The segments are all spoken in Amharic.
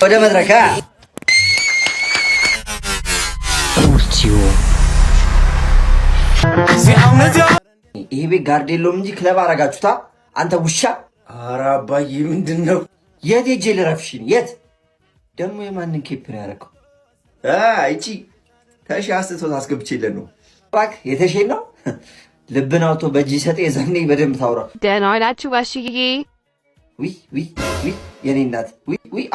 ወደ መድረካ ይሄ ቤት ጋርድ የለውም እንጂ ክለብ አረጋችሁታ። አንተ ውሻ! ኧረ አባዬ ምንድን ነው? የት ሄጄ ልረፍሽን? የት ደግሞ የማንን ኬፕ ነው ያደረገው? እቺ ተሺ አስቶት አስገብቼለን ነው። እባክህ የተሼን ነው ልብን አውጥቶ በእጅ ሰጠ። የዛኔ በደንብ ታውራ። ደህና ዋላችሁ ጋሽዬ? የኔ እናት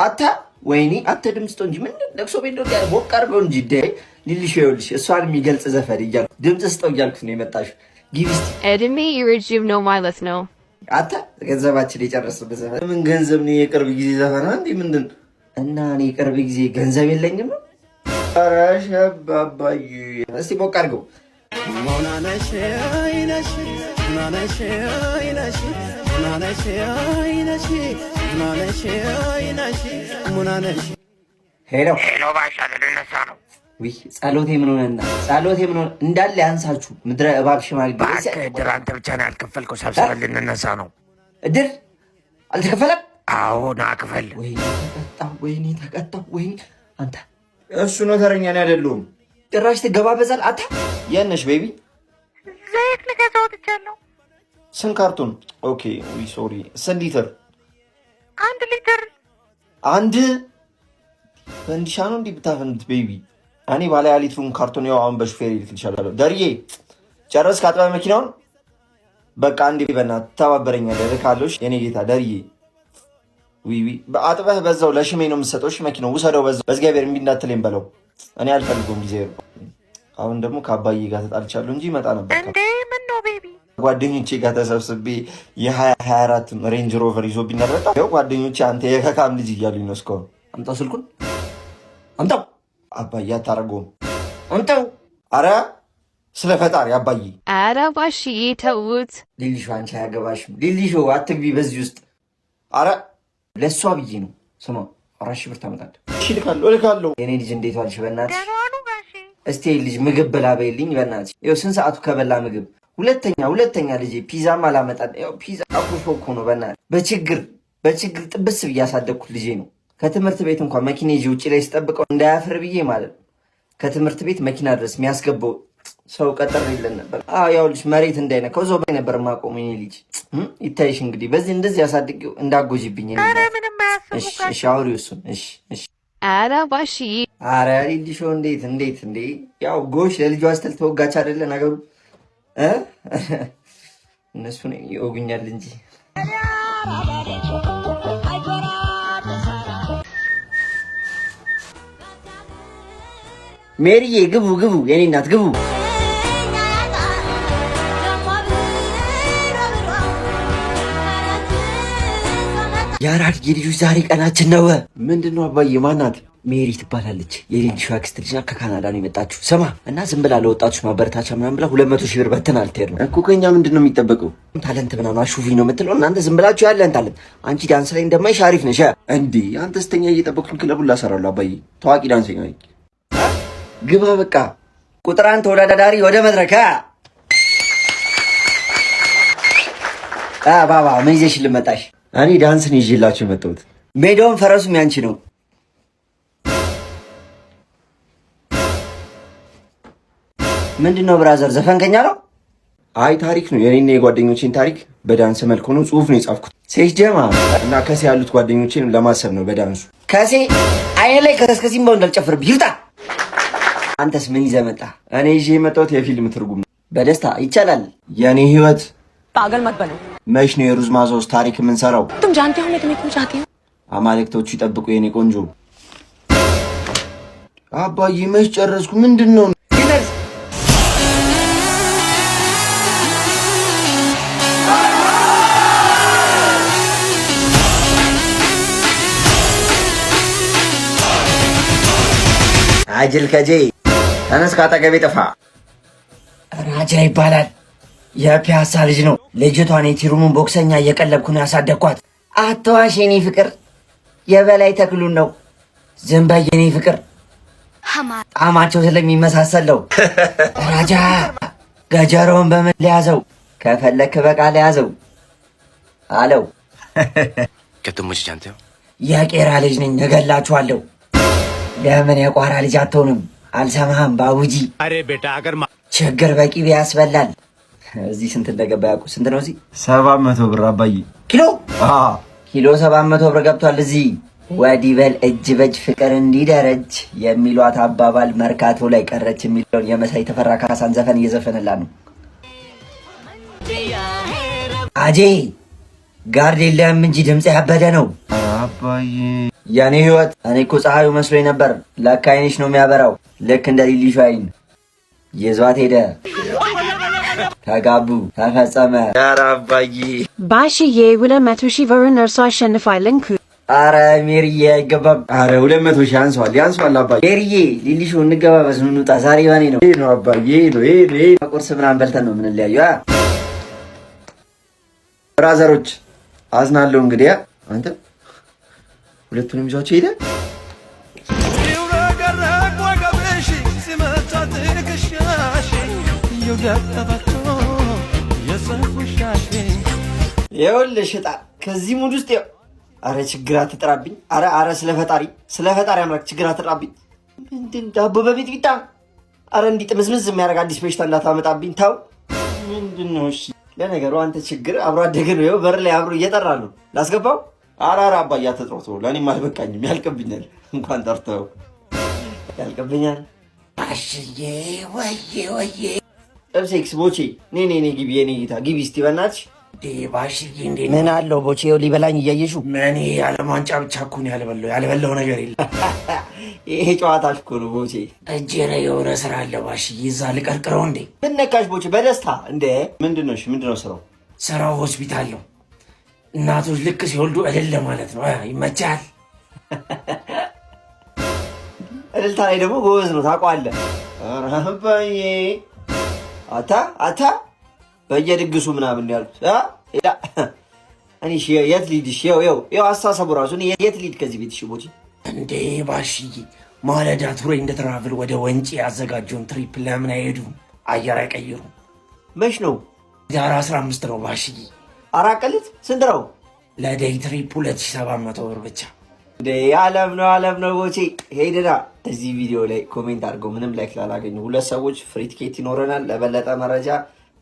አታ ወይኔ አተ ድምፅ እንጂ ምን ለቅሶ ቤት ነው ያለ ሞቅ አድርገው እንጂ ደ ሊልሽ ይኸውልሽ እሷን የሚገልጽ ዘፈን እያልኩ ድምፅ ስጠው እያልኩት ነው የመጣሽው። ጊቪስቲ እድሜ ረጅም ነው ማለት ነው። አታ ገንዘባችን የጨረስበት ዘፈን ምን ገንዘብ ነው? የቅርብ ጊዜ ዘፈን አንዴ ምንድን እና እኔ የቅርብ ጊዜ ገንዘብ የለኝም ነው። ኧረ ሸባባዬ እስቲ ሞቅ አድርገው ሄሎ ባሻ ልነሳ ነው። ጸሎቴ ምን ሆነና ጸሎቴ ምን ሆነ እንዳለ ያንሳችሁ ምድረ እባብ ሽማግሌ እድር አንተ ብቻ ነው ያልከፈልከው። ሰብስበን ልንነሳ ነው። እድር አልተከፈለም? አዎ ና ክፈል። ወይኔ ተቀጣሁ። ወይኔ አንተ እሱ ነው ተረኛ ነው አይደሉም። ጭራሽ ትገባበዛል። አታ የነሽ ቤቢ ዘይት ልገዛ ወጥቻለሁ። ስንት ካርቶን? ኦኬ ሶሪ። ስንት ሊትር? 1 ሊትር። አንድ ፈንዲሻ ነው እንዲህ ብታፈንት ቤቢ። እኔ ባለ ሊትሩን ካርቶን ያው አሁን በሹፌር ይልክልሻለሁ። ደርዬ ጨረስ ካጥባ መኪናውን በቃ አንዴ በእናትህ ተባበረኛለህ። ልካለሽ የኔ ጌታ ደርዬ። አጥበህ በዛው ለሽሜ ነው የምትሰጠው። መኪናው ውሰደው በዛው በእግዚአብሔር እምቢ እንዳትለኝ በለው። እኔ አልፈልገውም ጊዜ። አሁን ደግሞ ከአባዬ ጋር ተጣልቻለሁ እንጂ ይመጣ ነበር። እንዴ ምን ነው ቤቢ? ጓደኞቼ ጋር ተሰብስቤ የ2024 ሬንጅ ሮቨር ይዞብኝ ነበር። ያው ጓደኞቼ አንተ የከካም ልጅ እያሉኝ ነው እስካሁን። አምጣው ስልኩን አምጣው። አባዬ አታረገውም። አምጣው። አረ ስለ ፈጣሪ አባዬ። አረ ባሽዬ ተውት። ሊሊሾ አንቺ አያገባሽም። ሊሊሾ አትግቢ በዚህ ውስጥ። አረ ለእሷ ብዬ ነው። ስማ 4,000 ብር ታመጣለህ? እሺ ልካለሁ። የኔ ልጅ እንዴት ዋልሽ? በእናትሽ ደህና ጋሼ። እስቲ ልጅ ምግብ ብላ በይልኝ በእናትሽ። ይኸው ስንት ሰዓቱ ከበላ ምግብ። ሁለተኛ ልጅ ፒዛም አላመጣል። ይኸው ፒዛ አኩርፎ እኮ ነው በእናትህ። በችግር ጥብስ ብዬ ያሳደግኩት ልጄ ነው። ከትምህርት ቤት እንኳን መኪና ይዤ ውጭ ላይ ስጠብቀው እንዳያፍር ብዬ ማለት ነው ከትምህርት ቤት መኪና ድረስ የሚያስገባው ሰው ቀጠር የለን ነበር። ያው ልጅ መሬት እንዳይነካው እዛው ላይ ነበር ማቆም። የኔ ልጅ ይታይሽ እንግዲህ በዚህ እንደዚህ ያሳድገው እንዳጎጂብኝ። ኧረ ምንም አያስቡ ጋሼ። እሺ አውሪው እሱን። እሺ አረ ባሽዬ። አረ ሊሊሾ እንዴት ያው ጎሽ ለልጇ ስትል ተወጋች አይደለ ነገሩ። እነሱ ነው ይወጉኛል እንጂ ሜሪዬ ግቡ የኔ እናት ግቡ። የአራድ የልጆች ዛሬ ቀናችን ነው። ምንድን ነው አባዬ? ማናት? ሜሪ ትባላለች። የሌሊሾ አክስት ልጅ ናት። ከካናዳ ነው የመጣችሁ። ስማ እና ዝም ብላ ለወጣቶች ማበረታቻ ምናምን ብላ 200 ሺህ ብር በትን አልትሄድ ነው እኮ። ከኛ ምንድን ነው የሚጠበቀው? ታለንት ምናምን አሹፊ ነው የምትለው እናንተ ዝም ብላችሁ ያለን ታለንት። አንቺ ዳንስ ላይ እንደማይሽ አሪፍ ነሽ እንዴ? አንተ ስተኛ እየጠበቅኩኝ ክለቡን ላሰራለሁ አባዬ። ታዋቂ ዳንሰኛ ነኝ። ግባ በቃ። ቁጥር 1 ተወዳዳሪ ወደ መድረካ። ባባ ምን ይዘሽ ልመጣሽ? እኔ ዳንስ ነው ይዤላችሁ የመጣሁት። ሜዳውን ፈረሱም ያንቺ ነው። ምንድነው ብራዘር? ዘፈንከኛ ነው? አይ ታሪክ ነው፣ የኔና የጓደኞቼን ታሪክ በዳንስ መልክ ሆኖ ጽሁፍ ነው የጻፍኩት። ሴት ጀማ እና ከሴ ያሉት ጓደኞቼን ለማሰብ ነው በዳንሱ። ከሴ አይኔ ላይ ከስከሲም ባው እንዳልጨፍርብህ ይውጣ። አንተስ ምን ይዘህ መጣ? እኔ ይዤ የመጣሁት የፊልም ትርጉም ነው። በደስታ ይቻላል። የኔ ህይወት पागल मत बनो। መች ነው የሩዝ ማዞስ ታሪክ የምንሰራው? तुम जानते हो मैं तुम्हें क्यों चाहती हूँ? አማልክቶቹ ይጠብቁ የኔ ቆንጆ። አባዬ መች ጨረስኩ? ምንድን ነው አጅል ከጄ ተነስ፣ ካጠገቤ ጥፋ። ራጃ ይባላል። የፒያሳ ልጅ ነው። ልጅቷን የቲሩሙን ቦክሰኛ እየቀለብኩ ነው ያሳደግኳት። አትዋሽ የኔ ፍቅር፣ የበላይ ተክሉን ነው። ዝም በይ የኔ ፍቅር፣ ጣዕማቸው ስለሚመሳሰል ነው። ራጃ ገጀሮውን በምን ሊያዘው? ከፈለክ በቃ ሊያዘው አለው። क्या तुम मुझे जानते हो? የቄራ ልጅ ነኝ፣ እገላችኋለሁ። ለምን የቋራ ልጅ አትሆንም? አልሰማህም ባቡጂ? अरे बेटा अगर ችግር በቂቤ ያስበላል። እዚህ ስንት እንደገባ ያውቁ? ስንት ነው እዚህ? 700 ብር አባዬ። ኪሎ ኪሎ 700 ብር ገብቷል እዚህ። ወዲህ በል እጅ በእጅ ፍቅር እንዲደረጅ የሚሏት አባባል መርካቶ ላይ ቀረች የሚለውን የመሳይ ተፈራ ካሳን ዘፈን እየዘፈነላ ነው። አጄ ጋርድ የለህም እንጂ ድምፅ ያበደ ነው አባዬ። የኔ ህይወት እኔ እኮ ፀሐዩ መስሎኝ ነበር። ለካ አይንሽ ነው የሚያበራው። ልክ እንደ ሊሊሹ አይን ይዟት ሄደ። ተጋቡ፣ ተፈጸመ። ኧረ አባዬ ባሽዬ 200 ሺህ ብርን እርሶ አሸንፋለን። አረ ሜሪዬ አይገባም። አረ 200 ሺህ ያንሷል አባዬ። ሜሪዬ ሊሊሹ እንገባበዝ፣ እንውጣ። ዛሬ ባኔ ነው ነው አባዬ ነው። ቁርስ ምናምን በልተን ነው የምንለያዩ። ብራዘሮች አዝናለሁ። እንግዲህ አንተ ሁለቱንም ይዟቸው ሄደ። ይኸውልሽ እጣ ከዚህ ሙድ ውስጥ አረ ችግር አትጥራብኝ። አረ ስለ ፈጣሪ አምላክ ችግር አትጥራብኝ። ምንድን ዳቦ በሚጥሚጣ? አረ እንዲህ ጥምዝምዝ የሚያደርግ አዲስ በሽታ እንዳታመጣብኝ ተው። ምንድን ነው? እሺ ለነገሩ አንተ ችግር አብሮ አደገ ነው። ይኸው በር ላይ አብሮ እየጠራ ነው። ላስገባው? አረ አባዬ አትጥሮት፣ ለእኔም አልበቃኝም። ያልቅብኛል። እንኳን ጠርተው ያልቅብኛል። አሽዬ ወዬ ጥብሴክስ ቦቼ ኔ ግቢ፣ የኔ ጌታ ግቢ እስቲ በእናትሽ። ባሽዬ እንዴ ምን አለው ቦቼ? ይኸው ሊበላኝ እያየሹ ምን የዓለም ዋንጫ ብቻ እኮ ነው ያልበላው ነገር የለም። ይሄ ጨዋታሽ እኮ ነው ቦቼ። እጄ ላይ የሆነ ስራ አለ ባሽዬ፣ እዛ ልቀርቅረው እንዴ? ምን ነካሽ ቦቼ? በደስታ እንዴ። ምንድነው ስራው? ስራው ሆስፒታል ነው። እናቶች ልክ ሲወልዱ እልል ማለት ነው። ይመቻል። እልልታ ላይ ደግሞ ጎበዝ ነው ታውቀዋለህ። ኧረ አባዬ አታ በየድግሱ ምናምን ያሉት እኔ የት ሊድ? ይኸው አስተሳሰቡ ራሱ የት ሊድ ከዚህ ቤት? ቦቼ እንዴ ባሽዬ፣ ማለዳ ቱሬ እንደ ትራቭል ወደ ወንጪ ያዘጋጀውን ትሪፕ ለምን አይሄዱም? አየር አይቀይሩም? መች ነው? ዳር 15 ነው ባሽዬ። አራቀልት ስንት ነው? ለዴይ ትሪፕ 2700 ብር ብቻ። እንዴ አለም ነው ቦቼ። ሄድና እዚህ ቪዲዮ ላይ ኮሜንት አድርገው ምንም ላይክ ላላገኙ 2 ሰዎች ፍሪ ቲኬት ይኖረናል። ለበለጠ መረጃ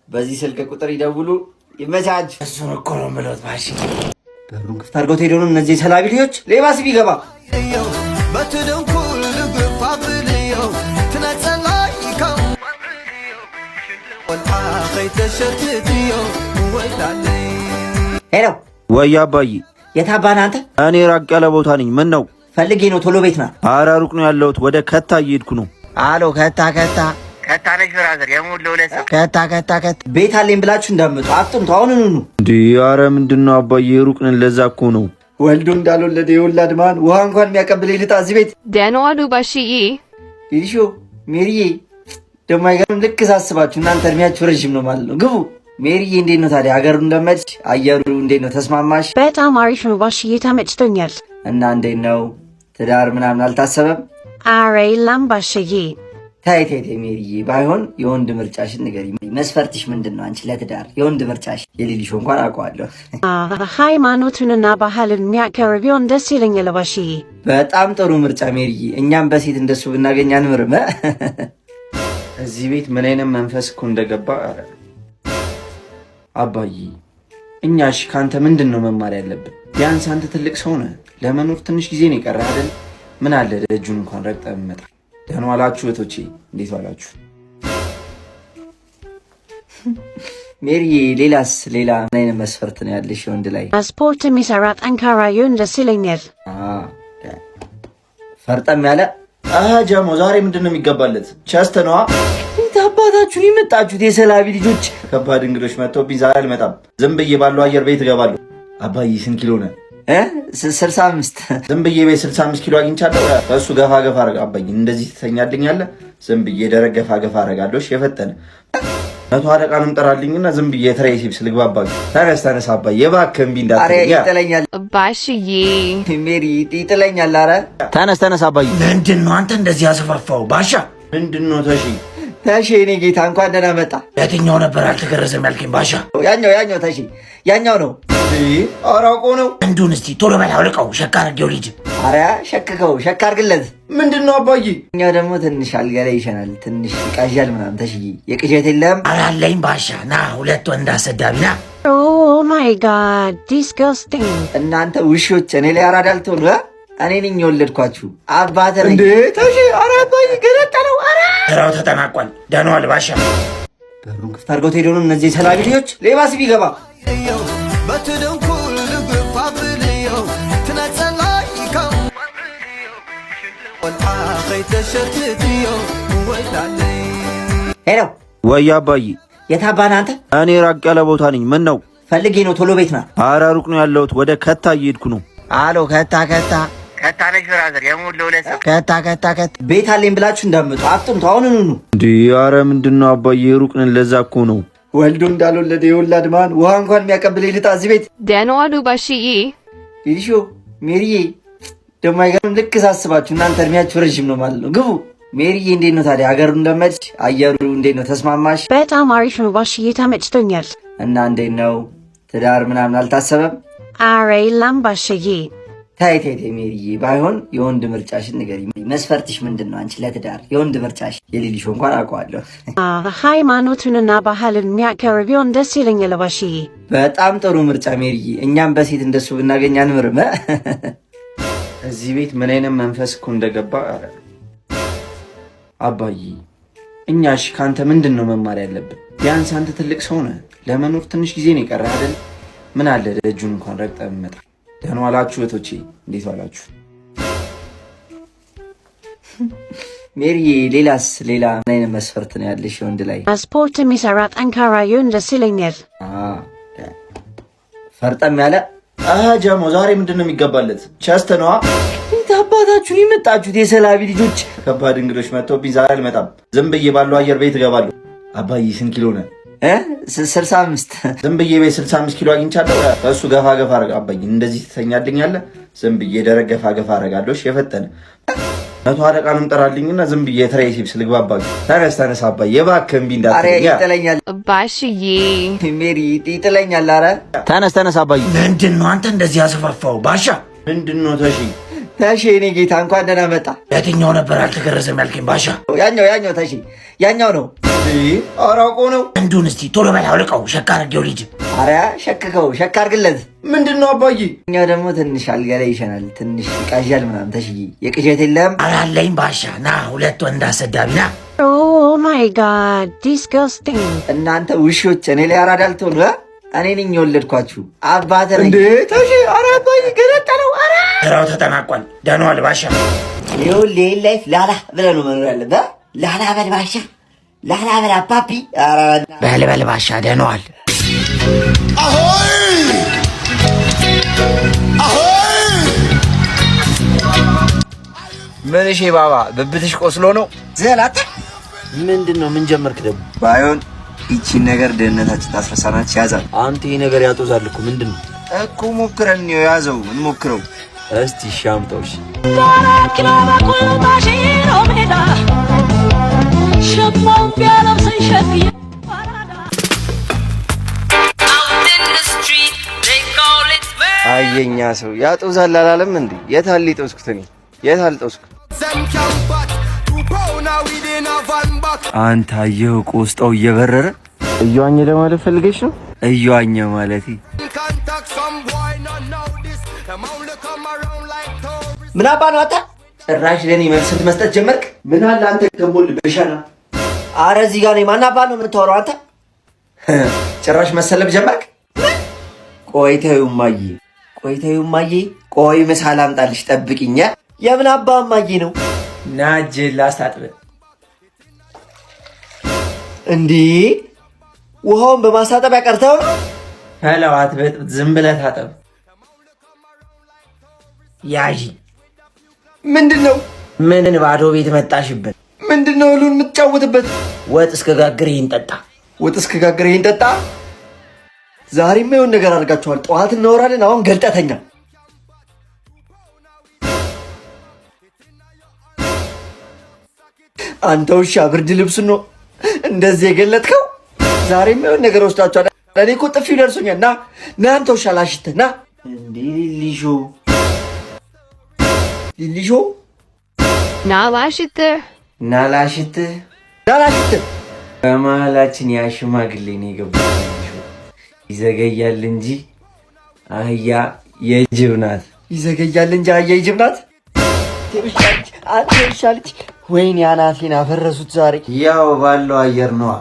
በዚህ ስልክ ቁጥር ይደውሉ። ይመቻች። እሱን እኮ ነው የምለው ባሽዬ። በሩን ክፍት አድርገው ሄደው ነው እነዚህ ሰላቢ ልጆች። ሌባስ ቢገባ ሄሎ ወይ አባዬ። የት አባህ ነህ አንተ? እኔ ራቅ ያለ ቦታ ነኝ። ምን ነው? ፈልጌ ነው። ቶሎ ቤት ና። ኧረ ሩቅ ነው ያለሁት። ወደ ከታ እየሄድኩ ነው። አሎ ከታ ነች ብራዘር፣ የሙሉ ለሁለት ሰው ከታ ቤት አለኝ ብላችሁ እንዳመጡ አጥንቱ። አሁን ኑ እንዴ! ኧረ ምንድነው አባዬ? ሩቅ ነን። ለዛ እኮ ነው። ወልዶ እንዳልወለደ የወላድ ማን ውሃ እንኳን የሚያቀብለኝ ልጣ እዚህ ቤት ደህና ዋሉ ባሽዬ። ሊሾ ሜሪዬ ደግሞ አይገርም። ልክ ሳስባችሁ እናንተ እድሜያችሁ ረዥም ነው ማለት ነው። ግቡ። ሜሪዬ እንዴት ነው ታዲያ? ሀገሩ እንደመድሽ አየሩ እንዴት ነው? ተስማማሽ? በጣም አሪፍ ነው ባሽዬ፣ ተመችቶኛል። እና እንዴት ነው ትዳር ምናምን አልታሰበም? አረ የለም ባሽዬ። ታይ ሜሪዬ፣ ባይሆን የወንድ ምርጫሽን ንገሪኝ። መስፈርትሽ ምንድን ነው? አንቺ ለትዳር የወንድ ምርጫሽ? የሊሊሾ እንኳን አውቀዋለሁ። ሃይማኖቱንና ባህልን የሚያከብር ቢሆን ደስ ይለኛል ባሽዬ። በጣም ጥሩ ምርጫ ሜሪዬ። እኛም በሴት እንደሱ ብናገኝ አንምርም። እዚህ ቤት ምን አይነት መንፈስ እኮ እንደገባ አባዬ። እኛሽ ከአንተ ምንድን ነው መማር ያለብን? ቢያንስ አንተ ትልቅ ሰው ነህ። ለመኖር ትንሽ ጊዜ ነው የቀረህ አይደል? ምን አለ ደጁን እንኳን ረግጠህ ብትመጣ። ደህና ዋላችሁ እህቶቼ፣ እንዴት ዋላችሁ? ሜሪዬ፣ ሌላ ምን አይነት መስፈርት ነው ያለሽ ወንድ ላይ? ስፖርት የሚሰራ ጠንካራ ይሁን ደስ ይለኛል። ፈርጠም ያለ ጀሞ ዛሬ ምንድን ነው የሚገባለት? ቸስት ነዋ። አባታችሁን የመጣችሁት የሰላቢ ልጆች። ከባድ እንግዶች መጥቶብኝ ዛሬ አልመጣም። ዝም ብዬ ባለው አየር ቤት እገባለሁ። አባዬ ስንት ኪሎ ነህ? 65 ዝም ብዬ ቤት 65 ኪሎ አግኝቻለሁ። እሱ ገፋ አረጋ። አባዬ እንደዚህ ትተኛልኛለህ? ዝም ብዬ ደረግ ገፋ አረጋለሁ። እሺ የፈጠነ 100 አለቃንም ጠራልኝና ዝም ብዬ ትሬ ሲብስ ልግባባ። ተነስ አባዬ እባክህ እምቢ እንዳትለኝ። ይጥለኛል ባሽዬ። ሜሪ ይጥለኛል። ኧረ ተነስ አባዬ። ምንድን ነው አንተ እንደዚህ ያስፋፋው? ባሻ ምንድን ነው? ተሺ እኔ ጌታ እንኳን ደህና መጣ። የትኛው ነበር አልተገረዘም ያልከኝ? ባሻ ያኛው ተሺ ያኛው ነው። አራቆ ነው አንዱን እስቲ ቶሎ በል አውልቀው ሸካ አድርጌው ልጅ። አረ ሸክከው ሸካ አድርግለት። ምንድን ነው አባዬ? እኛ ደግሞ ትንሽ አልጋ ላይ ይሸናል፣ ትንሽ ይቃዣል ምናምን። ተሽዬ የቅዠት የለም። ኧረ አለኝ ባሻ ና፣ ሁለት ወንድ አሰዳቢ ና። Oh my god, disgusting. እናንተ ውሾች እኔ ላይ አራዳ ልትሆኑ እኔ ነኝ የወለድኳችሁ አባቴ ነኝ እንዴ? ተሺ አረ አባዬ ገለጠለው። አረ ስራው ተጠናቋል። ደህናዋል ባሻ። በሩን ክፍት አድርገው ሄደው ነው እነዚህ ሰላቢ ልጆች። ሌባስ ቢገባ ሄሎ ወይ አባዬ። የታባን አንተ? እኔ ራቅ ያለ ቦታ ነኝ። ምን ነው? ፈልጌ ነው። ቶሎ ቤት ና። አረ ሩቅ ነው ያለሁት፣ ወደ ከታ እየሄድኩ ነው። አሎ ከታ ከታነሽ ብራዘር የሙሉ ለሁለት ሰው ከታ ቤት አለኝ ብላችሁ እንዳትመጡ አጥንቱ። አሁን ኑኑ እንዴ! አረ ምንድነው አባዬ? ሩቅ ነን፣ ለዛ እኮ ነው። ወልዶ እንዳልወለደ የወላድ ማን ውሃ እንኳን የሚያቀብል ልጣ እዚህ ቤት ደህናዋሉ ባሽዬ። ይሾ ሜሪዬ ደግሞ አይገርም። ልክ ሳስባችሁ እናንተ እድሜያችሁ ረዥም ነው ማለት ነው። ግቡ። ሜሪዬ እንዴት ነው ታዲያ? ሀገሩ እንደመች አየሩ እንዴት ነው? ተስማማሽ? በጣም አሪፍ ነው ባሽዬ፣ ተመችቶኛል። እና እንዴት ነው ትዳር ምናምን አልታሰበም? አረ የለም ባሽዬ። ታይ ሜሪዬ፣ ባይሆን የወንድ ምርጫሽን ንገሪኝ። መስፈርትሽ ምንድን ነው? አንቺ ለትዳር የወንድ ምርጫሽ? የሌሊሾ እንኳን አውቀዋለሁ። ሃይማኖቱንና ባህልን የሚያከብር ቢሆን ደስ ይለኛል ባሽዬ። በጣም ጥሩ ምርጫ ሜሪዬ። እኛም በሴት እንደሱ ብናገኝ አንምርም። እዚህ ቤት ምን አይነት መንፈስ እኮ እንደገባ አባዬ። እኛሽ ከአንተ ምንድን ነው መማር ያለብን? ቢያንስ አንተ ትልቅ ሰው ነህ። ለመኖር ትንሽ ጊዜ ነው የቀረ አይደል? ምን አለ ደጁን እንኳን ረግጠ ብመጣ። ደህና ዋላችሁ እህቶቼ፣ እንዴት ዋላችሁ? ሜሪዬ፣ ሌላ ምን አይነት መስፈርት ነው ያለሽ ወንድ ላይ? ስፖርት የሚሰራ ጠንካራ ይሁን ደስ ይለኛል። ፈርጠም ያለ ጀሞ ዛሬ ምንድን ነው የሚገባለት? ቸስት ነዋ። አባታችሁን የመጣችሁት የሰላቢ ልጆች። ከባድ እንግዶች መጥተውብኝ ዛሬ አልመጣም። ዝም ብዬ ባለው አየር ቤት እገባለሁ። አባዬ ስንት ኪሎ ነህ? 65 ዝም ብዬ ቤት 65 ኪሎ አግኝቻለሁ። እሱ ገፋ አረጋ። አባዬ እንደዚህ ትተኛልኛለህ? ዝም ብዬ ደረግ ገፋ አረጋለሁ። የፈጠነ 100 አለቃንም ጠራልኝና ዝም ብዬ ትሬሲፕስ ልግባባችሁ። ተነስ አባዬ እባክህ እምቢ እንዳትለኝ። ይጥለኛል ባሽዬ። ሜሪ ይጥለኛል። አረ ተነስ አባዬ። ምንድን ነው አንተ እንደዚህ ያስፋፋው ባሻ? ምንድን ነው ተሺ እኔ ጌታ እንኳን ደህና መጣ። የትኛው ነበር አልተገረዘም ያልከኝ ባሻ? ያኛው ተሺ ያኛው ነው። አራቆ ነው። አንዱን እስቲ ቶሎ በል አውልቀው ሸካ አድርጌው ልጅ። አረ ሸክከው ሸካ አድርግለት። ምንድን ነው አባዬ? እኛ ደግሞ ትንሽ አልጋ ላይ ይሸናል፣ ትንሽ ይቃዣል ምናምን። ተሽዬ የቅዠት የለም። ኧረ አለኝ ባሻ ና፣ ሁለት ወንድ አሰዳቢ ና። Oh my god, disgusting. እናንተ ውሾች እኔ ላይ አራዳ ልትሆኑ እኔ ነኝ የወለድኳችሁ አባቴ ነኝ እንዴ? ተሺ አረ አባዬ ገለጠለው። አረ ስራው ተጠናቋል። ደህና ዋል ባሻ። ይኸውልህ ላይፍ ላላ ብለህ ነው መኖር ያለብህ። ላላ በል ባሻ፣ ላላ በል አባቢ። ኧረ በል ባሻ፣ ደህና ዋል። ምን እሺ ባባ፣ ብብትሽ ቆስሎ ነው? ዘላታ ምንድን ነው? ምን ጀመርክ ደግሞ? ባይሆን ይቺን ነገር ደህንነታችን ታስረሳናት ያዛል። አንተ ይሄ ነገር ያጦዛል እኮ። ምንድን ነው እኮ? ሞክረን ነው ያዘው። እንሞክረው እስቲ። ሻምጣው። እሺ አየኛ ሰው ያጦዛል አላለም እንዴ? የታል ሊጦስኩት? እኔ የታል ጦስኩ? አንተ አየው ቆስጣው እየበረረ እየዋኘ ለማለት ፈልገሽ ነው? እየዋኘ ማለት ምን አባ ነው? አታ ጭራሽ ለኔ መልስት መስጠት ጀመርክ? ምን አለ አንተ ከሞል በሻና። አረ እዚህ ጋር ነኝ። ማን አባ ነው የምታወራው አንተ? ጭራሽ መሰለብ ጀመርክ? ቆይተው ማዬ፣ ቆይ ምሳ ላምጣልሽ ጠብቂኝ። የምን አባ ማዬ ነው? ናጅ ላስታጥብ እንዴ? ውሃውን በማስታጠብ ያቀርተው ነው? ፈላው አትበጥብጥ፣ ዝም ብለህ ታጠብ። ያዢ ምንድነው? ምን ባዶ ቤት መጣሽበት? ምንድነው ሁሉን የምትጫወትበት? ወጥ እስከጋግር ይህን ጠጣ። ወጥ እስከጋግር ይህን ጠጣ። ዛሬማ የሆነ ነገር አድርጋችኋል። ጠዋት እናወራለን፣ አሁን ገልጠተኛ። አንተ ውሻ፣ ብርድ ልብስ ነው እንደዚህ የገለጥከው? ዛሬማ የሆነ ነገር ወስዳችኋል። እኔ እኮ ጥፊው ደርሶኛል። ና አንተ ውሻ ላሽትህ ና። እንዴ ሊሾ ናላሽት በመሀላችን ያ ሽማግሌ ነው የገባው። ይዘገያል እንጂ አህያ የጅብ ናት። አትሻልች። ወይኔ አናቴን አፈረሱት ዛሬ። ያው ባለው አየር ነዋ።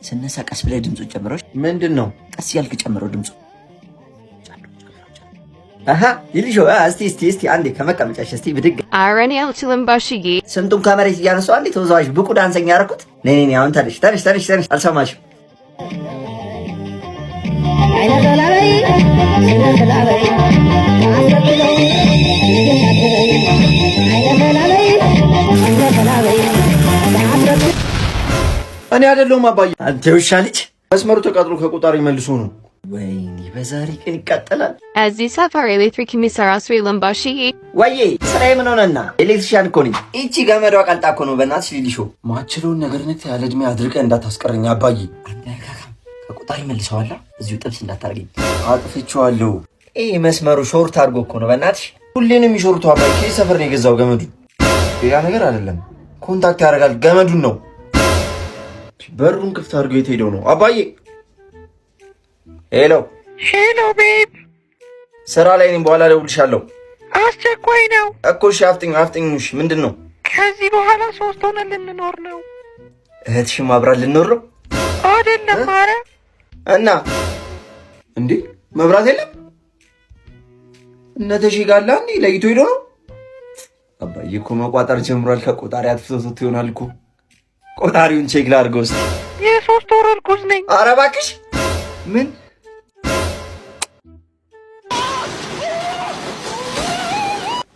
ስነሳ ቀስ ብለህ ድምፁን ጨምረው። ምንድን ነው? ቀስ ያልክ ጨምረው ድምፁ። ይልሾ እስቲ አንዴ ከመቀመጫሽ እስቲ ብድግ። አረን ያልችልም ባሽዬ። ስንቱን ከመሬት እያነሳው አንዴ ተወዛዋዥ ብቁ ዳንሰኛ ያደረኩት። ነይ አሁን ተነሽ። አልሰማሽም? እኔ አይደለሁም አባዬ። አንተ ውሻ ልጅ። መስመሩ ተቃጥሎ ከቆጣሪ መልሶ ነው። ወይኔ በዛሬ ቀን ይቃጠላል። እዚህ ሰፈር ኤሌክትሪክ የሚሰራ ሰው የለም ባሽዬ። ወይዬ ስራዬ ምን ሆነና? ኤሌክትሪሻን እኮ ነኝ። ይቺ ገመዷ ቀልጣ እኮ ነው። በእናትሽ ሊሊሾ ማችለውን ነገር ነት ያለ እድሜ አድርቀህ እንዳታስቀረኝ አባዬ። ከቆጣሪ መልሰዋላ። እዚሁ ጥብስ እንዳታርገኝ። አጥፍቼዋለሁ። ይሄ መስመሩ ሾርት አድርጎ እኮ ነው። በእናትሽ ሁሌንም የሚሾርቱ አባዬ። ከዚህ ሰፈር ነው የገዛው ገመዱ። ሌላ ነገር አይደለም። ኮንታክት ያደርጋል ገመዱን ነው። በሩን ክፍት አድርገው የት ሄደው ነው አባዬ? ሄሎ ቤብ፣ ስራ ላይ ነኝ። በኋላ እደውልልሻለሁ። አስቸኳይ ነው እኮ። እሺ አፍጥኝ። እሺ ምንድን ነው? ከዚህ በኋላ 3 ሆነን ልንኖር ነው። እህትሽም አብራን ልንኖር ነው? አይደለም። ኧረ እና እንዴ መብራት የለም? እነ ተሽጋላ እንዴ ለይቶ ሄዶ ነው? አባዬ እኮ መቋጠር ጀምሯል። ከቆጣሪ አጥፍቶት ይሆናል እኮ። ቆጣሪውን ቼክ ላድርገው እስኪ። የ3 ወር እርጉዝ ነኝ። ኧረ እባክሽ። ምን?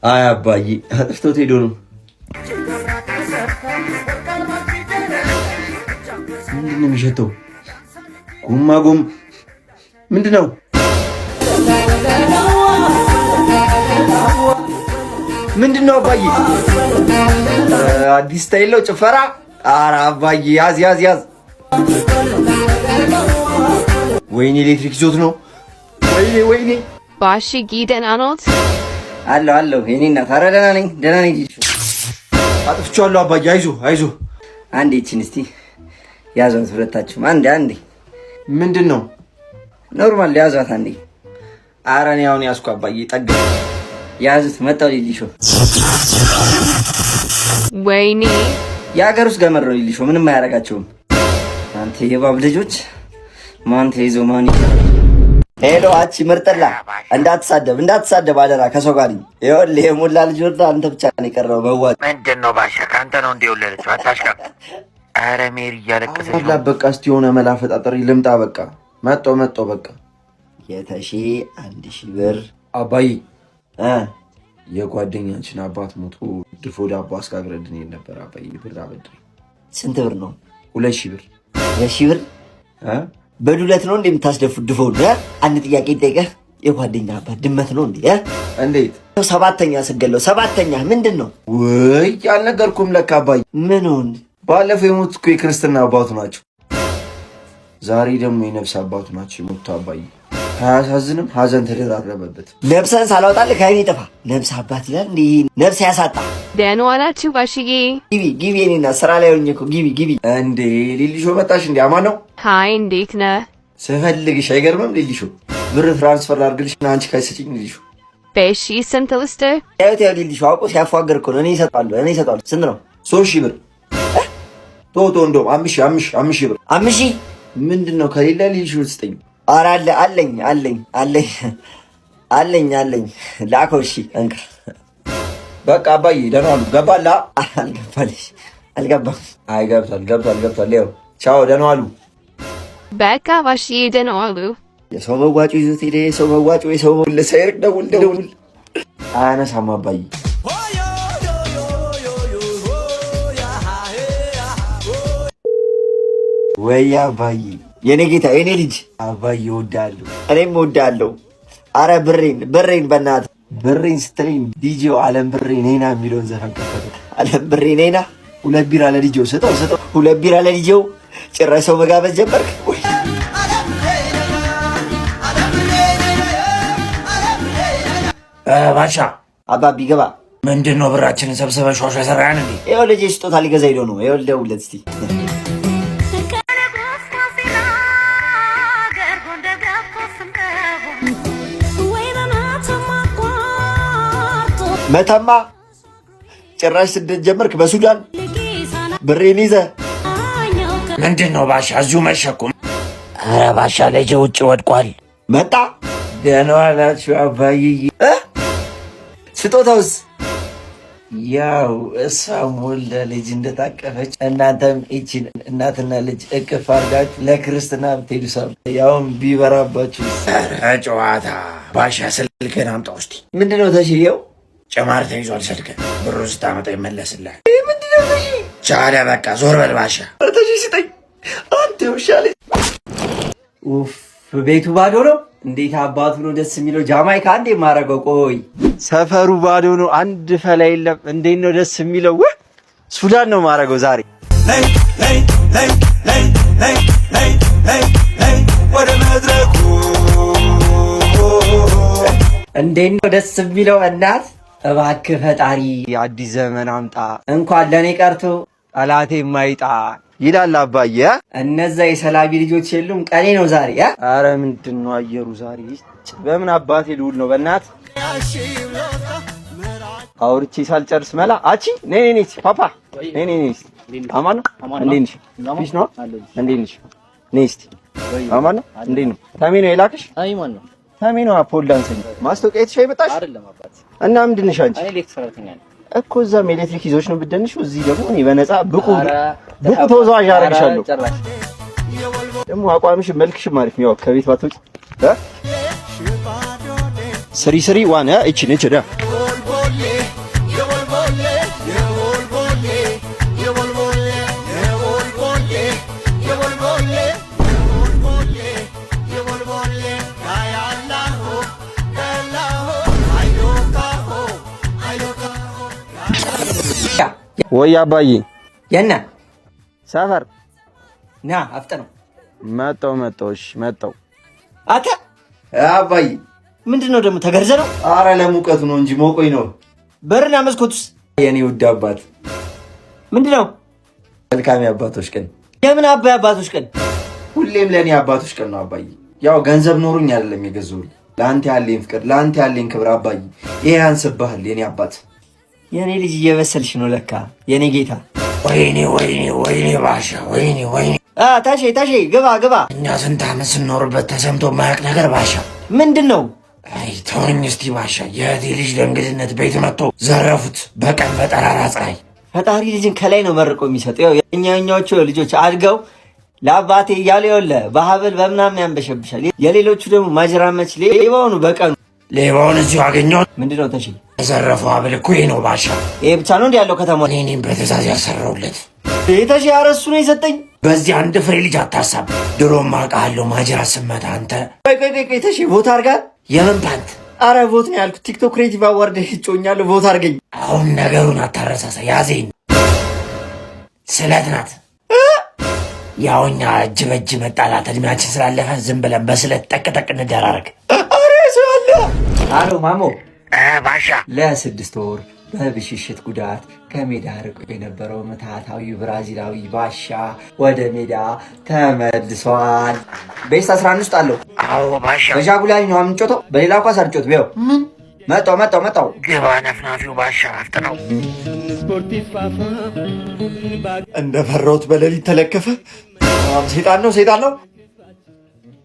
አይ አባዬ አጥፍቶት ሄዶ ነው። ምንድን ነው የሚሸተው? ጎም ምንድን ነው? ምንድን ነው አባዬ? አዲስ ስታይል ነው ጭፈራ? ኧረ አባዬ ያዝ። ወይኔ ኤሌክትሪክ ይዞት ነው። ወይኔ ባሽዬ ደህና ኖት? አለሁ የኔ እናት። ኧረ ደህና ነኝ። አጥፍቼዋለሁ አባዬ። አይዞ። አንዴ ይችን እስቲ ያዟት ሁለታችሁም። አንዴ። ምንድን ነው? ኖርማል ያዟት አንዴ። ኧረ እኔ አሁን ያዝኩ አባዬ። ጠጋ ያዙት። መጣው ሊሊሾ። ወይኔ የሀገር ውስጥ ገመድ ነው ሊሊሾ። ምንም አያደርጋቸውም። አንተ የባብ ልጆች ማን ተይዞ ማን ይቀራል? ሄሎ አቺ ምርጥላ እንዳትሳደብ አደራ። ከሰው ጋር ይኸውልህ የሞላ ልጅ ወርዳ አንተ ብቻ ነው የቀረው። መዋጥ ምንድን ነው ባሻ? ከአንተ ነው እንደ የወለደችው። አታሽቃ። ኧረ ሜሪ እያለቀሰች ነው። በቃ እስቲ የሆነ መላ ፈጣጠሪ ልምጣ። በቃ መጣሁ በቃ። የተሺ 1000 ብር አባዬ። የጓደኛችን አባት ሞቶ ድፎ ዳቦ አስጋግረድን ነበር አባዬ። ብር አበድር። ስንት ብር ነው? 2000 ብር። 2000 ብር በዱለት ነው እንዴ የምታስደፉት? ድፎ አንድ ጥያቄ ጠይቀህ፣ የጓደኛ አባት ድመት ነው እንዴ? እንዴት? 7ኛ ስገለው 7ኛ ምንድን ነው? ወይ አልነገርኩም ለካ አባዬ። ምኑን? ባለፈው የሞት እኮ የክርስትና አባቱ ናቸው። ዛሬ ደግሞ የነፍስ አባቱ ናቸው የሞቱ አባዬ። አያሳዝንም? ሀዘን ተደራረበበት። ነፍሰን ሳላወጣልህ ከዓይኔ ጥፋ። ነፍስ አባት ይላል እንዴ? ነፍስ ያሳጣ። ደህና ዋላችሁ ባሽዬ? ግቢ የኔና ስራ ላይ ሆኜ እኮ ግቢ። እንዴ ሊሊሾ መጣሽ እንዴ? አማን ነው? ሃይ እንዴት ነህ? ስፈልግሽ አይገርምም ሊሊሾ? ብር ትራንስፈር ላድርግልሽ እና አንቺ ካይሰጪኝ ሊሊሾ። በሺ ስንት ልስጥህ? ያው ሊሊሾ አውቆ ሲያፏገር እኮ ነው። እኔ እሰጣለሁ። ስንት ነው? 3000 ብር። ቶቶ እንደውም 5000 ብር። 5000 ምንድን ነው? ከሌለ ሊሊሾ ስጠኝ። ኧረ አለኝ ላከው። እሺ እንካ በቃ አባዬ ደህና ዋሉ። ገባላ? አልገባም። አይ ገብቷል። ያው ቻው፣ ደህና ዋሉ። በቃ ባሽዬ ደህና ዋሉ። የሰው መዋጮ ይዞት ሄደ። የሰው መዋጮ ለሰይር ደውል። አያነሳም አባዬ። ወይ አባዬ፣ የኔ ጌታ፣ የኔ ልጅ አባዬ እወድሃለሁ። እኔም እወድሃለሁ። አረ ብሬን በእናትህ ብሬን ስትለኝ ዲጄው አለም ብሬ ኔና የሚለውን ዘፈን ከፈተ። አለም ብሬ ኔና። 2 ቢራ ለዲጄው ስጠው። 2 ቢራ ለዲጄው ጭራሽ ሰው መጋበዝ ጀመርክ ወይ? ባሻ አባቢ ገባ። ምንድን ነው ብራችንን ሰብስበን ሿሿ ሰራን እንዴ? ይኸው ልጄ ስጦታ ሊገዛ ሄዶ ነው። ይኸው ልደውልለት እስቲ። መተማ ጭራሽ ስደት ጀመርክ በሱዳን ብሬን ይዘህ። ምንድን ነው ባሻ እዚሁ መሸኩም? ኧረ ባሻ ልጄ ውጭ ወድቋል። መጣ። ደህና ዋላችሁ አባዬ። ስጦታውስ? ያው እሷም ወልዳ ልጅ እንደታቀፈች እናንተም ይችን እናትና ልጅ እቅፍ አድርጋችሁ ለክርስትና ብትሄዱ ሰው ያውም ቢበራባችሁ። ኧረ ጨዋታ ባሻ ስልክህን አምጣ ውስጥ። ምንድነው ተሽየው? ጭማር ተይዟል ስልክ። ብሩ ስታመጣ ይመለስልሃል። ቻለ በቃ ዞር በል ባሻ። ተሽ ስጠኝ አንተ ውሻ ልጅ። ኡፍ ቤቱ ባዶ ነው። እንዴት አባቱ ነው ደስ የሚለው። ጃማይካ እንዴ ማረገው። ቆይ ሰፈሩ ባዶ ነው። አንድ ፈላ የለም። እንዴት ነው ደስ የሚለው። ሱዳን ነው ማረገው ዛሬ። ወደ መድረኩ እንዴት ነው ደስ የሚለው። እናት እባክህ ፈጣሪ የአዲስ ዘመን አምጣ እንኳን ለእኔ ቀርቶ ጠላቴ የማይጣ ይላል አባዬ። እነዛ የሰላቢ ልጆች የሉም። ቀኔ ነው ዛሬ። አረ ምንድን ነው አየሩ ዛሬ? በምን አባቴ ልውል ነው? በእናት አውርቼ ሳልጨርስ መላ አቺ ነይ ነይ ፓፓ ነይ ነይ ነይ። አማን ነው? እንዴት ነሽ? ፊሽ ነው? እንዴት ነሽ? ነይ እስቲ። አማን ነው? እንዴት ነው? ታሜ ነው የላክሽ? አይ ማን ነው? ታሜ ነው። አፖል ዳንሰኝ ማስታወቂያ የተሻ ይመጣሽ አይደለም አባት። እና ምንድን ነሽ አንቺ? እኔ ኤሌክትሪክ ሰራተኛ ነኝ እኮ። እዛም ኤሌክትሪክ ይዞሽ ነው ብትደንሽው፣ እዚህ ደግሞ እኔ በነፃ ብቁ ተወዛዋዥ አደርግሻለሁ። ደግሞ አቋምሽ መልክሽም አሪፍ ነው። ያው ከቤት ባትወጪ ስሪ ስሪ ዋና እቺ ነች ዳ ወይ አባዬ የና ሰፈር ና አፍጠነው መጣው። እሺ መጣው። አተ አባዬ ምንድነው ደግሞ ተገርዘ ነው? አረ ለሙቀቱ ነው እንጂ ሞቆኝ ነው። በርና መስኮቱስ? የኔ ውድ አባት ምንድነው? መልካም አባቶች ቀን። የምን አባቶች ቀን? ሁሌም ለኔ አባቶች ቀን ነው አባዬ። ያው ገንዘብ ኖሩኝ አይደለም የገዙልኝ። ለአንተ ያለኝ ፍቅር፣ ለአንተ ያለኝ ክብር አባዬ ይሄ ያንስብሃል የኔ አባት። የኔ ልጅ እየበሰልሽ ነው ለካ የኔ ጌታ። ወይኔ ወይኔ ወይኔ ባሻ ወይኔ ወይኔ። ታሼ ግባ። እኛ ስንት ዓመት ስንኖርበት ተሰምቶ ማያውቅ ነገር ባሻ። ምንድን ነው? አይ ተወኝ እስቲ ባሻ። የእህቴ ልጅ ለእንግድነት ቤት መጥቶ ዘረፉት በቀን በጠራራ ፀሐይ። ፈጣሪ ልጅን ከላይ ነው መርቆ የሚሰጠው። እኛዎቹ ልጆች አድገው ለአባቴ እያሉ ይኸውልህ በሀብል በምናምን ያንበሸብሻል። የሌሎቹ ደግሞ ማጅራመች ሌባውኑ በቀኑ ሌባውን እዚሁ አገኘው። ምንድን ነው ተሺ? የዘረፈው ሀብል እኮ ይሄ ነው ባሻ። ይሄ ብቻ ነው እንዲ ያለው ከተማ? እኔም በትእዛዝ ያሰራውለት ተሺ። አረሱ ነው የሰጠኝ። በዚህ አንድ ፍሬ ልጅ አታሳብ። ድሮም አውቃለሁ ማጅራት ስመታ አንተ። ቆይ ተሺ ቮት አድርጋል? የምን ፓንት? አረ ቮት ነው ያልኩት። ቲክቶክ ክሬቲቭ አዋርድ እጮኛለሁ። ቮት አድርገኝ። አሁን ነገሩን አታረሳሳ። ያዜኝ ስለት ናት። ያው እኛ እጅ በእጅ መጣላት እድሜያችን ስላለፈ ዝም ብለን በስለት ጠቅጠቅ እንደራረግ። አረ ሰዋለ። አሎ ማሞ ባሻ ለ6 ወር በብሽሽት ጉዳት ከሜዳ ርቆ የነበረው ምትሃታዊ ብራዚላዊ ባሻ ወደ ሜዳ ተመልሷል። ቤስት 11 ውስጥ አለው። አዎ ባሻ በሻጉላይ ነው የምንጮተው። በሌላ ኳስ አልጮት። ቢው ምን መጣው ግባ ነፍናፊው ባሻ አፍጥነው። እንደፈራሁት በሌሊት ተለከፈ። ሴጣን ነው።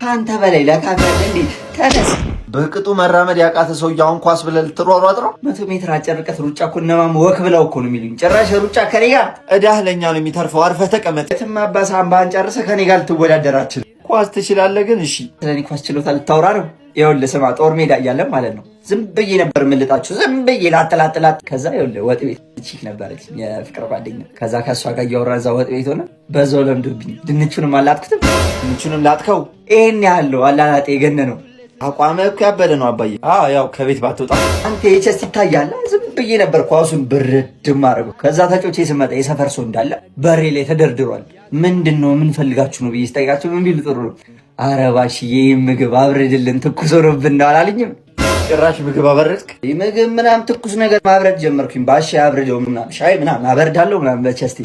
ካንተ በላይ ለካፌ ያለ እንዴ? ተነስ። በቅጡ መራመድ ያቃተ ሰውዬ አሁን ኳስ ብለህ ልትሯሯጥ ነው? 100 ሜትር አጭር ርቀት ሩጫ እኮ እነማም ወክ ብለው እኮ ነው የሚሉኝ። ጭራሽ ሩጫ ከኔ ጋር እዳህ ለእኛ ነው የሚተርፈው። አርፈህ ተቀመጥ። የትም አባሳምባን ጨርሰህ ከኔ ጋር ልትወዳደር አትችልም። ኳስ ትችላለህ ግን እሺ። ስለኔ ኳስ ችሎታ ልታወራ ነው? ይኸውልህ ስማ፣ ጦር ሜዳ እያለን ማለት ነው ዝም ብዬ ነበር የምልጣችሁ። ዝም ብዬ ላጥላጥላት። ከዛ ይኸውልህ ወጥ ቤት ቺክ ነበረች የፍቅር ጓደኛ። ከዛ ከእሷ ጋር እያወራን እዛ ወጥ ቤት ሆነ። በዛው ለምዶብኝ ድንቹንም አላጥኩትም። ድንቹንም ላጥከው? ይሄን ያህል አላላጤ የገነነው። አቋምህ እኮ ያበደ ነው አባዬ። ያው ከቤት ባትወጣ አንተ የቸስ ይታያል። ዝም ብዬ ነበር ኳሱን ብርድ ማረገው። ከዛ ተጮቼ ስመጣ የሰፈር ሰው እንዳለ በሬ ላይ ተደርድሯል። ምንድን ነው ምን ፈልጋችሁ ነው ብዬ ስጠይቃቸው ምን ቢሉ ጥሩ ነው፣ ኧረ ባሽዬ ምግብ አብርድልን ትኩስ ሆኖብን ነው አላልኝም? ጭራሽ ምግብ አበረድክ? ምግብ ምናምን ትኩስ ነገር ማብረድ ጀመርኩኝ። ባሽ አብርደው ምናምን ሻይ ምናምን አበርዳለሁ ምናምን በቸስቲ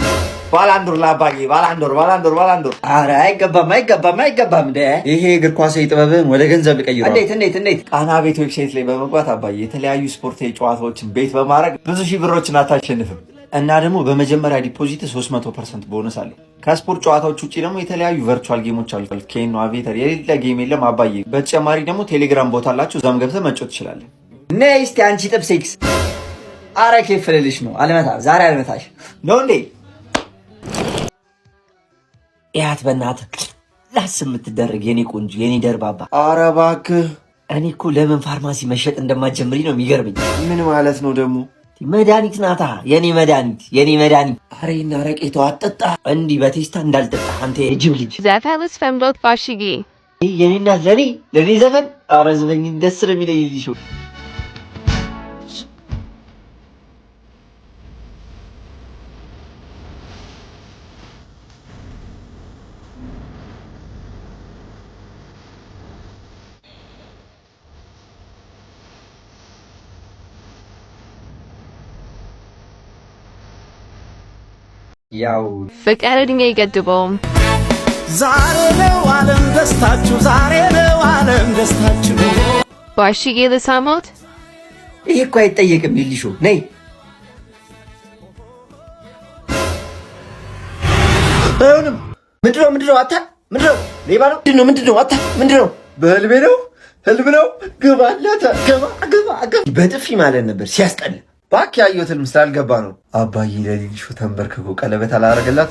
ባላንዶር ለአባዬ ባላንዶር። ኧረ አይገባም። ይሄ እግር ኳሳዊ ጥበብን ወደ ገንዘብ ልቀይሩ። እንዴት? ቃና ቤት ዌብሳይት ላይ በመግባት አባዬ የተለያዩ ስፖርታዊ ጨዋታዎችን ቤት በማድረግ ብዙ ሺህ ብሮችን አታሸንፍም። እና ደግሞ በመጀመሪያ ዲፖዚት 300% ቦነስ አለው። ከስፖርት ጨዋታዎች ውጭ ደግሞ የተለያዩ ቨርቹዋል ጌሞች አሉ። ኬኖ፣ አቬተር የሌለ ጌም የለም አባዬ። በተጨማሪ ደግሞ ቴሌግራም ቦታ አላችሁ፣ እዛም ገብተህ መጫወት ትችላለህ። ነይ እስቲ አንቺ ጥብስ ኤክስ። ኧረ ኬፍልልሽ ነው ዛሬ አልመታሽ ነው እንዴ? ያት በእናትህ ላስ የምትደረግ የኔ ቆንጆ የኔ ደርባባ። ኧረ እባክህ እኔ እኮ ለምን ፋርማሲ መሸጥ እንደማትጀምሪ ነው የሚገርምኝ። ምን ማለት ነው ደግሞ? መድኃኒት ናታ የኔ መድኃኒት። ኧረ ይናረቅ የተዋጠጣ እንዲህ በቴስታ እንዳልጠጣ አንተ የጅብ ልጅ። ዘፈንስ ፈምዶት ባሽዬ የኔና ለኔ ዘፈን ኧረ ዝፈኝ ደስ ነው የሚለኝ ልጅ። ያው ፍቅር እድሜ አይገድበውም። ዛሬ ነው ዓለም ደስታችሁ ባሽዬ ልሳሞት። ይሄ እኮ አይጠየቅም ሊልሾ ነይ። አይሆንም። ምንድነው አታ ምንድነው? ሌባ ነው ምንድነው? አታ ምንድነው? በህልሜ ነው ህልም ነው። ግባለተ ግባ በጥፊ ማለት ነበር ሲያስጠላ። እባክህ ያየሁት ህልም ስላልገባ ነው። አባዬ ለሊልሾ ተንበርክኮ ቀለበት አላረገላት።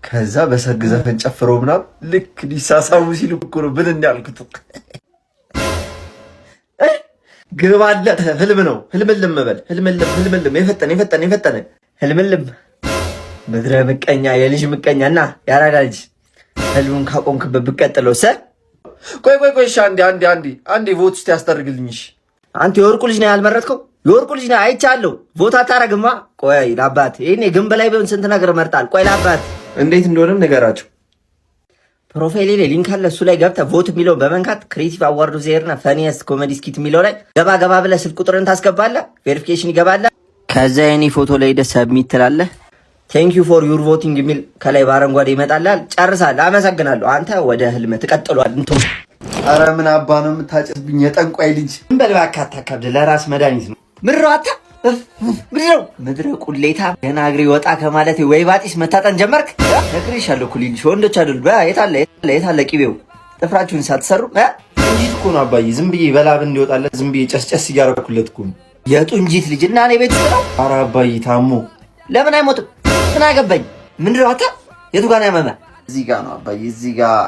ከዛ በሰርግ ዘፈን ጨፍሮ ምናምን ልክ ሊሳሳሙ ሲሉ እኮ ነው ብልን ያልኩት። ግባለተ ህልም ነው። ህልምልም በል ህልምልም የፈጠነ ህልምልም። ምድረ ምቀኛ የልጅ ምቀኛ እና ያራዳ ልጅ ህልሙን ካቆምክበት ብቀጥለው ሰ ቆይ እሺ አንዴ ቮት ውስጥ ያስደርግልኝሽ። አንተ የወርቁ ልጅ ነው ያልመረጥከው? የወርቁ ልጅ ነው አይቻለሁ። ቮት አታረግማ። ቆይ ለአባት ይሄኔ ግን በላይ ቢሆን ስንት ነገር መርጣል። ቆይ ለአባት እንዴት እንደሆነም ነገራቸው። ፕሮፋይሌ ላይ ሊንክ አለ። እሱ ላይ ገብተህ ቮት የሚለውን በመንካት ክሬቲቭ አዋርዱ ዜርና ፈኒየስት ኮሜዲ ስኪት የሚለው ላይ ገባ ብለህ ስልክ ቁጥርን ታስገባለህ። ቬሪፊኬሽን ይገባለህ። ከዛ የኔ ፎቶ ላይ ደስ ሰብሚት ትላለህ። ቴንክ ዩ ፎር ዩር ቮቲንግ የሚል ከላይ በአረንጓዴ ይመጣላል። ጨርሳለህ። አመሰግናለሁ። አንተ ወደ ህልም ትቀጥሏል። አረ ምን አባ ነው የምታጨስብኝ የጠንቋይ ልጅ። እንበል እባክህ አታካብድ። ለራስ መድኃኒት ነው። ምድረዋታ ምድረው ምድረ ቁሌታ ገና እግሬ ወጣ ከማለት ወይ ባጢስ መታጠን ጀመርክ። ነግሬሻለሁ እኮ ሊልሽ ወንዶች አይደሉ። የታለ ቂቤው? ጥፍራችሁን ሳትሰሩ ጡንጂት እኮ ነው አባዬ። ዝም ብዬ በላብ እንዲወጣለት ዝም ብዬ ጨስጨስ እያደረኩለት እኮ ነው። የጡንጂት ልጅ እና እኔ ቤት ውስጥ ነው። አረ አባዬ ታሞ ለምን አይሞትም? ምን አገባኝ? ምንድነዋታ? የቱ ጋር ነው ያመመህ? እዚህ ጋር ነው አባዬ። እዚህ ጋር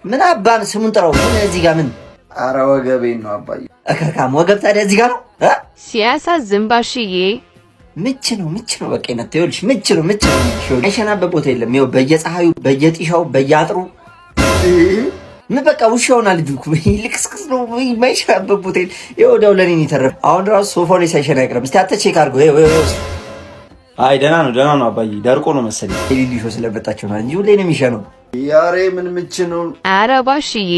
ምን አባን ስሙን ጥራው። ምን እዚህ ጋር ምን? አረ ወገቤን ነው አባዬ። እከካም ወገብ ታዲያ እዚህ ጋር ነው። ሲያሳዝን ባሽዬ ምች ነው በቃ ይነት ይኸውልሽ፣ ምች ነው አይሸናበት ቦታ የለም። ይኸው በየፀሐዩ በየጢሻው በየአጥሩ ምን በቃ ውሻውና ልጁ ልክስክስ ነው። የማይሸናበት ቦታ የለም። ይኸው ወዲያው ለኔ ነው የተረፈ። አሁን ራሱ ሶፋው ላይ ሳይሸና አይቀርም። እስቲ አተ ቼክ አድርጎ። አይ ደህና ነው አባዬ። ደርቆ ነው መሰለኝ። ሊልሾ ስለመጣቸው ነው እንጂ ሁሌ ነው የሚሸነው። ያሬ ምን ምች ነው? ኧረ ባሽዬ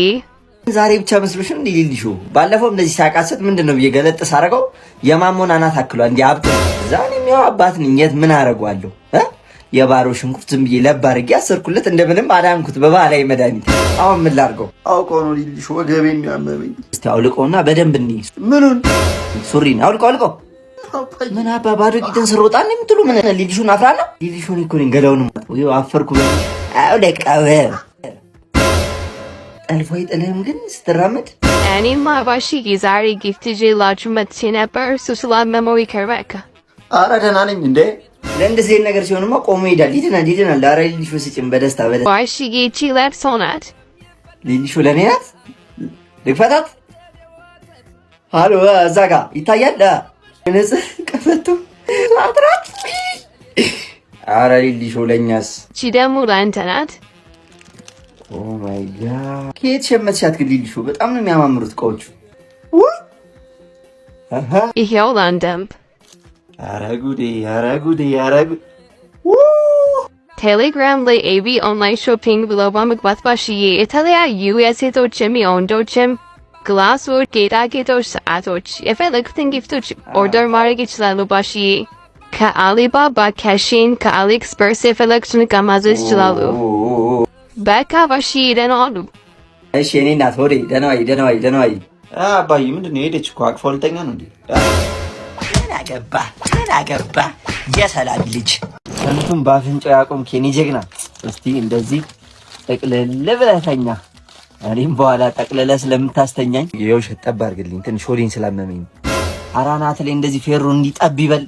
ዛሬ ብቻ መስሎሽ እንዴ ሊልሾ? ባለፈው እንደዚህ ሳቃሰት ምንድነው ብዬ ገለጥ ሳረገው የማሞን አናት አክሏል። እንዴ አብቶ ዛሬም ያው አባት ንኘት ምን አረጋለሁ? የባሮ ሽንኩርት ዝም ብዬ ለብ አድርጌ አሰርኩለት። እንደምንም አዳንኩት በባህላዊ መድኃኒት። አሁን ምን ላድርገው? አውቀው ነው ሊልሾ ወገቤን የሚያመመኝ። እስቲ አውልቀውና በደንብ እንይዝ። ምኑን? ሱሪን አውልቀው። ምን አባ ባዶ ቂጥን ስሮጣ ነው የምትሉ? ምን ሊልሹን አፍራና ሊልሹን እኮ ነኝ ገላውን ወይ አፈርኩ። አውልቀው ጠልፎ አይጥልህም ግን ስትራመድ። እኔማ ባሽዬ ዛሬ ጊፍት ይዤላችሁ መጥቼ ነበር። እሱ ስላመመው ይቀርበካ። ኧረ ደህና ነኝ እንዴ። ለእንደዚህ ነገር ሲሆንማ ቆሞ ይሄዳል። ይድናል። ኧረ ሊልሾ ስጭን በደስታ ባሽዬ ይቺ ለብሶ ናት። ሊልሾ ለእኔ ናት። ልክፈታት። ሃሎ እዛ ጋ ይታያል። ንጽህ ቀፈቱ አጥራት። ኧረ ሊልሾ ለእኛስ። ይቺ ደግሞ ለአንተ ናት። ኦ ማይ ጋድ ከየት ሸመትሻት ግን ሊልሹ? በጣም ነው የሚያማምሩት እቃዎቹ። ይሄው ላንደምብ ኧረ ጉዴ ኧረ ጉዴ ኧረ ጉዴ። ቴሌግራም ላይ ኤቢ ኦንላይን ሾፒንግ ብሎ በመግባት ባሽዬ የተለያዩ የሴቶችም የወንዶችም ግላሶች፣ ጌጣጌጦች፣ ሰዓቶች የፈለጉትን ጊፍቶች ኦርደር ማድረግ ይችላሉ። ባሽዬ ከአሊባባ፣ ከሺን፣ ከአሊኤክስፕረስ የፈለጉትን ዕቃ ማዘዝ ይችላሉ። በቃ ባሽዬ ደህና ዋሉ። እሺ የኔ እናት ወዴ ደህና ዋይ ደህና ዋይ ደህና ዋይ። አባዬ ምንድን ነው ሄደች እኮ አቅፋ ልተኛ ነው እንዴ? ምን አገባ የሰላም ልጅ እንቱም በአፍንጫው ያቆምክ የኔ ጀግና። እስቲ እንደዚህ ጠቅልል ብለህ ተኛ። እኔም በኋላ ጠቅልለህ ስለምታስተኛኝ የውሸት ጠብ አድርግልኝ ትንሽ ሆዴን ስላመመኝ። አራናት ላይ እንደዚህ ፌሮ እንዲጠብ ይበል።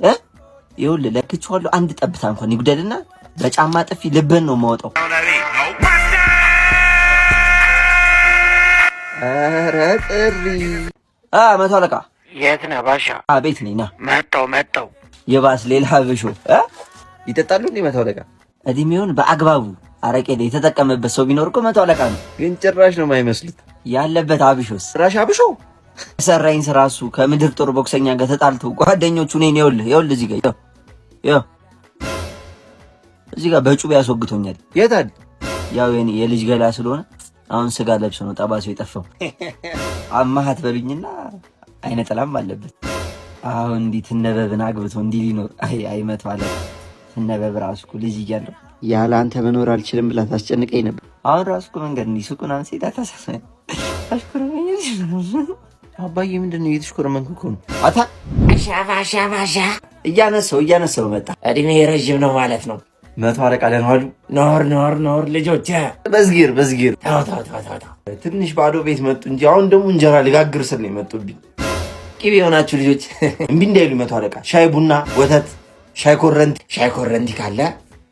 ይኸውልህ ለክቼዋለሁ። አንድ ጠብታ እንኳን ይጉደልና በጫማ ጥፊ ልብህን ነው የማወጣው። ኧረ ጥሪ መቶ አለቃ የት ነህ ባሻ? ቤት ነኝ። ና መጣው የባስ ሌላ ብሾ ይጠጣሉ እንዴ? መቶ አለቃ እድሜውን በአግባቡ አረቄ ላይ የተጠቀመበት ሰው ቢኖር እኮ መቶ አለቃ ነው። ግን ጭራሽ ነው የማይመስሉት ያለበት አብሾስ ጭራሽ አብሾ ሰራኝ ስራ እሱ ከምድር ጦር ቦክሰኛ ጋር ተጣልቶ ጓደኞቹ እኔን ይኸውልህ እዚህ ጋር ይኸው እዚህ ጋር በጩቤ ያስወግቶኛል። የታል? ያው የኔ የልጅ ገላ ስለሆነ አሁን ስጋ ለብሶ ነው ጠባሳው የጠፋው። አማሃት በሉኝና አይነ ጥላም አለበት። አሁን እንዲህ ትነበብን አግብቶ እንዲህ ሊኖር አይ መቶ አለቃ ትነበብ ራሱ እኮ ልጅ እያለሁ ያለ አንተ መኖር አልችልም ብላ ታስጨንቀኝ ነበር። አሁን ራሱ እኮ መንገድ እንዲህ ሱቁን አንሴ ታሳሰኝ አሽኮረመኝ። አባዬ ምንድን ነው እየተሽኮረመንኩ እኮ ነው። አታ ሻባሻ እያነሳው መጣ። እድሜ ረዥም ነው ማለት ነው። መቶ አለቃ ደህና ዋሉ። ኖር ልጆች በዝጊር ተው ትንሽ ባዶ ቤት መጡ እንጂ አሁን ደግሞ እንጀራ ልጋግር ስል ነው የመጡብኝ። ቅቤ የሆናችሁ ልጆች እምቢ እንዳይሉ መቶ አለቃ ሻይ ቡና ወተት ሻይ ኮረንቲ ካለ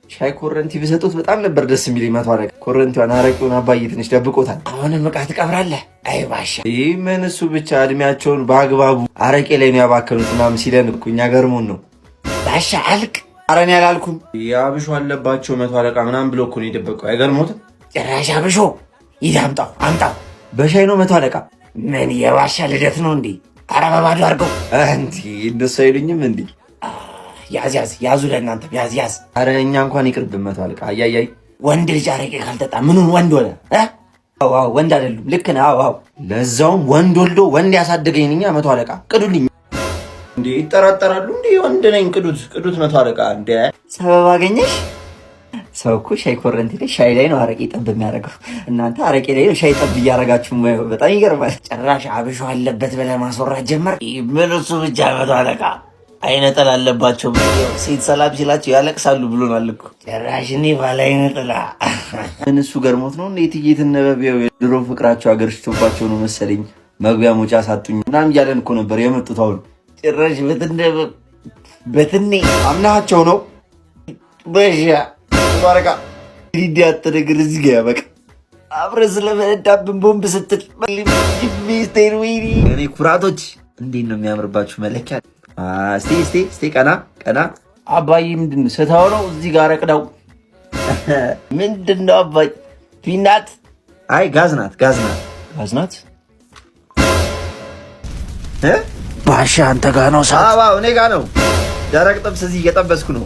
ሻይ ኮረንቲ ብሰጡት በጣም ነበር ደስ የሚል። መቶ አለቃ ኮረንቲዋን አረቂውን አባዬ ትንሽ ደብቆታል። አሁንም ዕቃ ትቀብራለህ? አይ ባሻ ይህ ምን እሱ ብቻ እድሜያቸውን በአግባቡ አረቄ ላይ ነው ያባከኑት ምናምን ሲለን እኮ እኛ ገርሞን ነው። ባሻ አልቅ ኧረ እኔ አላልኩም። የአብሾ አለባቸው መቶ አለቃ ምናምን ብሎ እኮ ነው የደበቀው። አይገርሞትም? ጭራሽ አብሾ ይህ አምጣው። በሻይ ነው መቶ አለቃ። ምን የባሻ ልደት ነው እንዴ? ኧረ በባዶ አድርገው እንዲ እንደሱ አይሉኝም እንዲ። ያዙ ለእናንተ ያዝ። ኧረ እኛ እንኳን ይቅርብን መቶ አለቃ። አያያይ ወንድ ልጅ አረቄ ካልጠጣ ምኑን ወንድ ሆነ? አዎ ወንድ አይደሉም። ልክ ነህ። አዎ ለዛውም ወንድ ወልዶ ወንድ ያሳደገኝ ነኝ መቶ አለቃ። ቅዱልኝ እንዴ! ይጠራጠራሉ እንዴ? ወንድ ነኝ። ቅዱት መቶ አለቃ። እንዴ ሰበብ አገኘሽ? ሰው እኮ ሻይ ኮረንቲ ላይ ሻይ ላይ ነው አረቄ ጠብ የሚያደርገው። እናንተ አረቄ ላይ ነው ሻይ ጠብ እያደረጋችሁ። በጣም ይገርማል። ጭራሽ አብሾ አለበት ብለህ ማስወራት ጀመር። ምን እሱ ብቻ መቶ አለቃ አይነ ጥላ አለባቸው። ሴት ሰላም ሲላቸው ያለቅሳሉ ብሎናል እኮ። ጭራሽ እኔ ባለ አይነ ጥላ ምን እሱ ገርሞት ነው እንዴት እየተነበበው የድሮ ፍቅራቸው አገርሽቶባቸው ነው መሰለኝ መግቢያ መውጫ ሳጡኝ ምናምን እያለን እኮ ነበር የመጡት። አሁን ጭራሽ በትኔ አምናቸው ነው በሻ ባረቃ ሊዲያት ነገር እዚህ ጋር ያበቃ አብረን ስለመነዳብን ቦምብ ስትል ሚስቴር ወይኒ እኔ ኩራቶች እንዴት ነው የሚያምርባችሁ መለኪያ። እስቲ ቀና አባዬ ምንድን ነው ስታው ነው እዚህ ጋር ረቅዳው ምንድን ነው አባዬ? ፊናት አይ ጋዝ ናት ባሻ አንተ ጋ ነው? እኔ ጋ ነው። ደረቅ ጥብስ እዚህ እየጠበስኩ ነው።